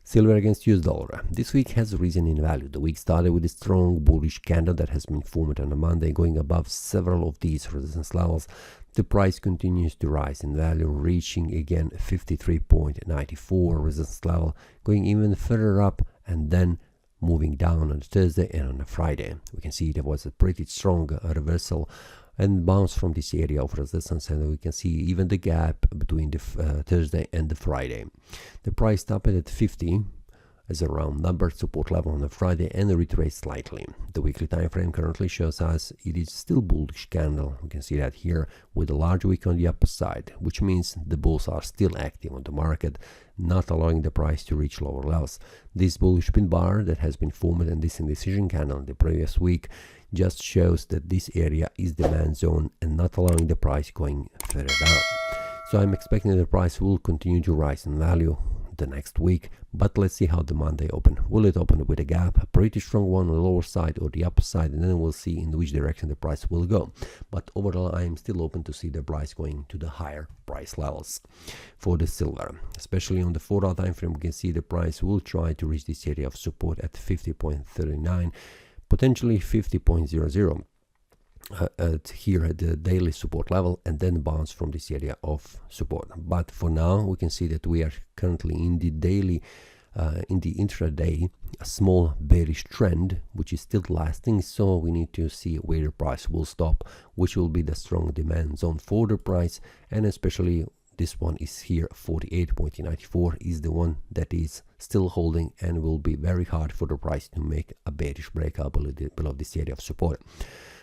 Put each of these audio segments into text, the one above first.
Silver against US dollar. This week has risen in value. The week started with a strong bullish candle that has been formed on a Monday, going above several of these resistance levels. The price continues to rise in value, reaching again 53.94 resistance level, going even further up and then moving down on a Thursday and on a Friday. We can see there was a pretty strong reversal and bounce from this area of resistance, and we can see even the gap between the Thursday and the Friday. The price stopped at 50 as a round number, support level on the Friday, and retraced slightly. The weekly time frame currently shows us it is still bullish candle. We can see that here with a large wick on the upper side, which means the bulls are still active on the market, not allowing the price to reach lower levels. This bullish pin bar that has been formed in this indecision candle in the previous week just shows that this area is demand zone and not allowing the price going further down. So I'm expecting that the price will continue to rise in value the next week, but let's see how the Monday open. Will it open with a gap, a pretty strong one on the lower side or the upper side, and then we'll see in which direction the price will go. But overall, I am still open to see the price going to the higher price levels. For the silver, especially on the 4-hour time frame, we can see the price will try to reach this area of support at 50.39, potentially 50.00. Here at the daily support level, and then bounce from this area of support. But for now, we can see that we are currently in the daily, in the intraday, a small bearish trend, which is still lasting. So we need to see where the price will stop, which will be the strong demand zone for the price, and especially this one is here, 48.94 is the one that is still holding and will be very hard for the price to make a bearish breakout below this area of support.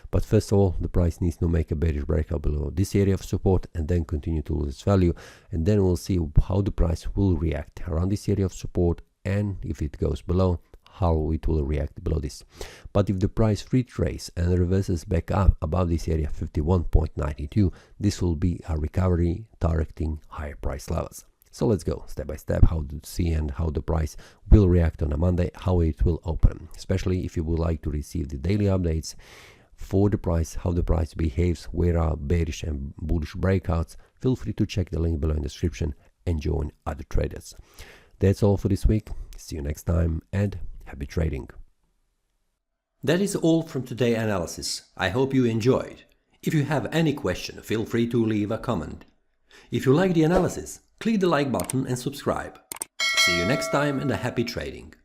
But first of all, the price needs to make a bearish breakout below this area of support and then continue to lose its value. And then we'll see how the price will react around this area of support, and if it goes below, how it will react below this. But if the price retraces and reverses back up above this area 51.92, this will be a recovery targeting higher price levels. So let's go step by step how to see and how the price will react on a Monday, how it will open, especially if you would like to receive the daily updates for the price, how the price behaves, where are bearish and bullish breakouts. Feel free to check the link below in the description and join other traders. That's all for this week. See you next time and happy trading. That is all from today's analysis. I hope you enjoyed. If you have any question, feel free to leave a comment. If you like the analysis, click the like button and subscribe. See you next time and a happy trading.